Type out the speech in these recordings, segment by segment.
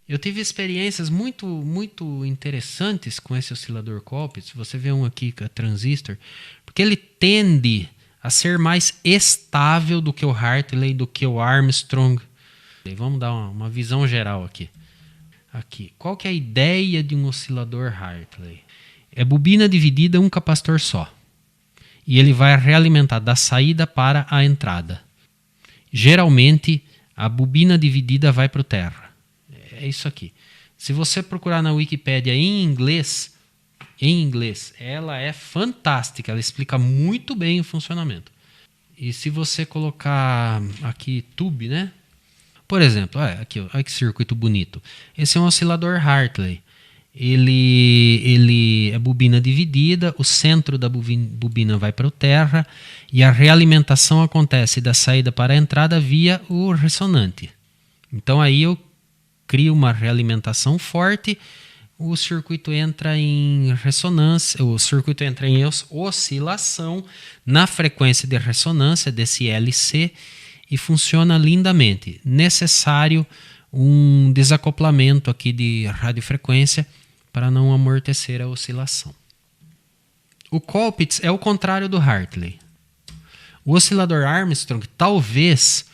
Eu tive experiências muito interessantes com esse oscilador Colpitts. Você vê um aqui que é transistor, porque ele tende a ser mais estável do que o Hartley, do que o Armstrong. Vamos dar uma visão geral aqui. Qual que é a ideia de um oscilador Hartley? É bobina dividida, um capacitor só. E ele vai realimentar da saída para a entrada. Geralmente, a bobina dividida vai para o terra. É isso aqui. Se você procurar na Wikipédia em inglês, ela é fantástica. Ela explica muito bem o funcionamento. E se você colocar aqui tube, né? Por exemplo, aqui, olha que circuito bonito. Esse é um oscilador Hartley. Ele é bobina dividida, o centro da bobina vai para o terra e a realimentação acontece da saída para a entrada via o ressonante. Então aí eu crio uma realimentação forte, o circuito entra em ressonância, o circuito entra em oscilação na frequência de ressonância desse LC e funciona lindamente. Necessário um desacoplamento aqui de radiofrequência para não amortecer a oscilação. O Colpitts é o contrário do Hartley. O oscilador Armstrong talvez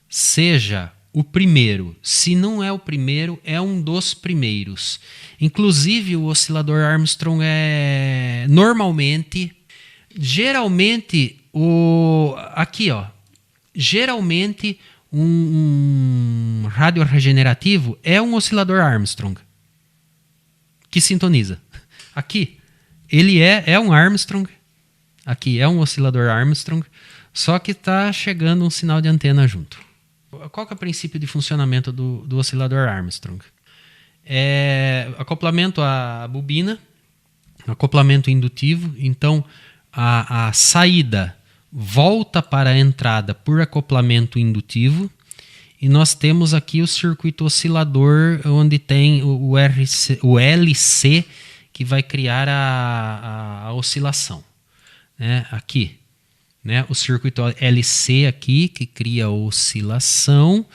seja o primeiro. Se não é o primeiro, é um dos primeiros. Inclusive, o oscilador Armstrong é geralmente um rádio regenerativo é um oscilador Armstrong que sintoniza. Aqui, ele é um Armstrong. Aqui é um oscilador Armstrong, só que está chegando um sinal de antena junto. Qual que é o princípio de funcionamento do oscilador Armstrong? É acoplamento à bobina, acoplamento indutivo. Então, a saída volta para a entrada por acoplamento indutivo. E nós temos aqui o circuito oscilador, onde tem o LC, que vai criar a oscilação. Aqui, né? O circuito LC aqui, que cria a oscilação,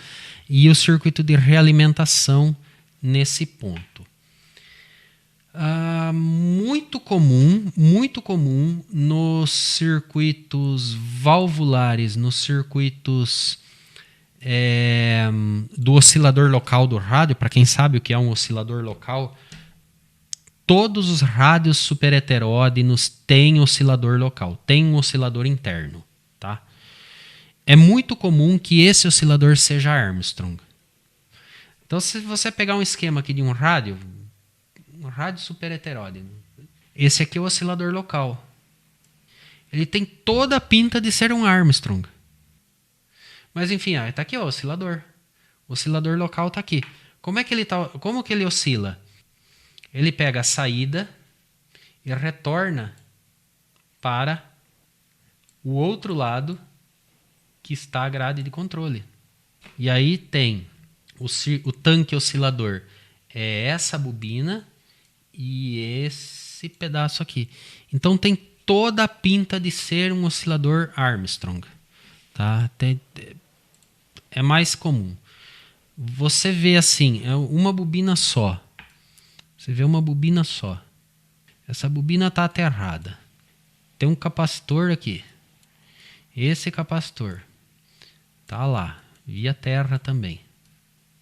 e o circuito de realimentação nesse ponto. Muito comum nos circuitos valvulares, nos circuitos do oscilador local do rádio. Para quem sabe o que é um oscilador local, todos os rádios superheteródinos têm oscilador local, tem um oscilador interno. Tá? É muito comum que esse oscilador seja Armstrong. Então, se você pegar um esquema aqui de um rádio superheteródino, esse aqui é o oscilador local. Ele tem toda a pinta de ser um Armstrong. Mas enfim, está aqui o oscilador. O oscilador local está aqui. Como que ele oscila? Ele pega a saída e retorna para o outro lado que está a grade de controle. E aí tem o tanque oscilador. É essa bobina e esse pedaço aqui. Então tem toda a pinta de ser um oscilador Armstrong. Tá? É mais comum. Você vê assim, é uma bobina só. Você vê uma bobina só. Essa bobina está aterrada. Tem um capacitor aqui. Esse capacitor tá lá, via terra também.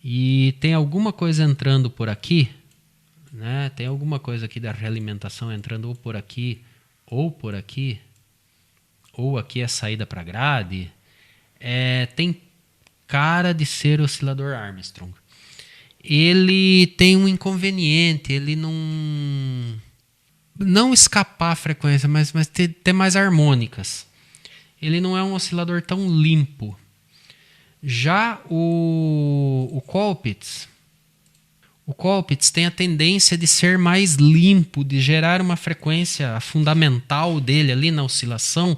E tem alguma coisa entrando por aqui, né? Tem alguma coisa aqui da realimentação entrando ou por aqui, ou por aqui, ou aqui é a saída para a grade. Tem cara de ser oscilador Armstrong. Ele tem um inconveniente, ele não escapar a frequência, mas ter mais harmônicas. Ele não é um oscilador tão limpo. Já o Colpitts tem a tendência de ser mais limpo, de gerar uma frequência fundamental dele ali na oscilação.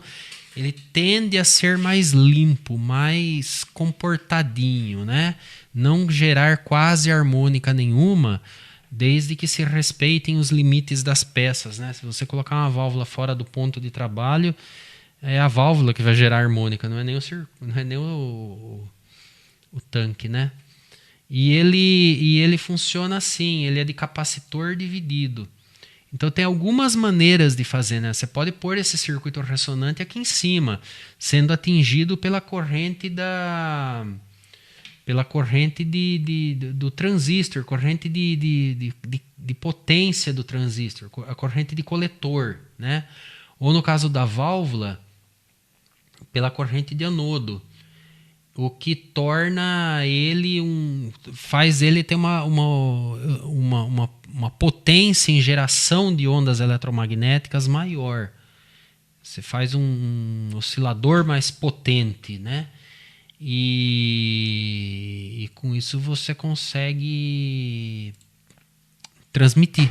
Ele tende a ser mais limpo, mais comportadinho, né? Não gerar quase harmônica nenhuma, desde que se respeitem os limites das peças, né? Se você colocar uma válvula fora do ponto de trabalho, é a válvula que vai gerar harmônica, não é nem o tanque, né? E ele funciona assim, ele é de capacitor dividido. Então tem algumas maneiras de fazer, né? Você pode pôr esse circuito ressonante aqui em cima, sendo atingido pela corrente do transistor, corrente de potência do transistor, a corrente de coletor, né? Ou no caso da válvula, pela corrente de anodo, o que torna ele faz ele ter uma potência em geração de ondas eletromagnéticas maior. Você faz um oscilador mais potente, né? E com isso você consegue transmitir,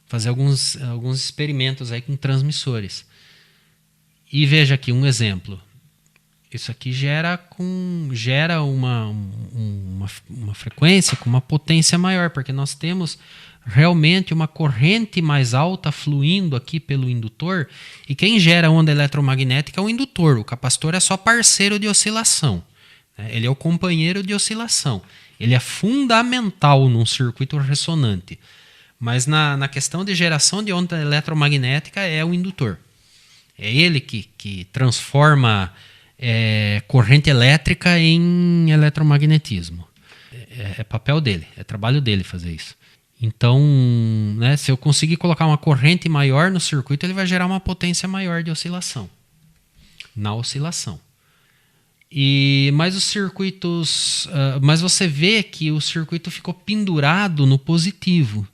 fazer alguns experimentos aí com transmissores. E veja aqui um exemplo. Isso aqui gera uma frequência com uma potência maior, porque nós temos realmente uma corrente mais alta fluindo aqui pelo indutor, e quem gera onda eletromagnética é o indutor. O capacitor é só parceiro de oscilação, né? Ele é o companheiro de oscilação. Ele é fundamental num circuito ressonante. Mas na questão de geração de onda eletromagnética é o indutor. É ele que transforma corrente elétrica em eletromagnetismo. É papel dele, é trabalho dele fazer isso. Então, né, se eu conseguir colocar uma corrente maior no circuito, ele vai gerar uma potência maior de oscilação, na oscilação. Mas os circuitos, mas você vê que o circuito ficou pendurado no positivo.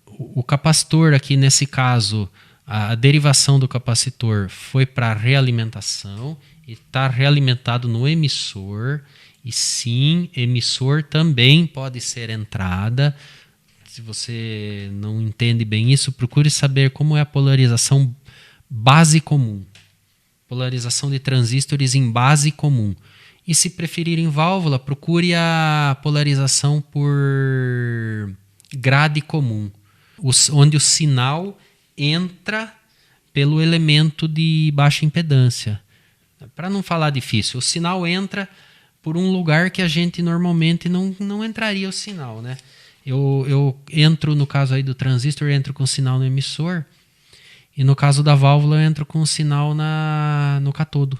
O capacitor aqui, nesse caso, a derivação do capacitor foi para realimentação e está realimentado no emissor. E sim, emissor também pode ser entrada. Se você não entende bem isso, procure saber como é a polarização base comum. Polarização de transistores em base comum. E se preferir em válvula, procure a polarização por grade comum, onde o sinal entra pelo elemento de baixa impedância. Para não falar difícil, o sinal entra por um lugar que a gente normalmente não entraria o sinal, né? Eu entro, no caso aí do transistor, eu entro com o sinal no emissor, e no caso da válvula eu entro com o sinal no catodo.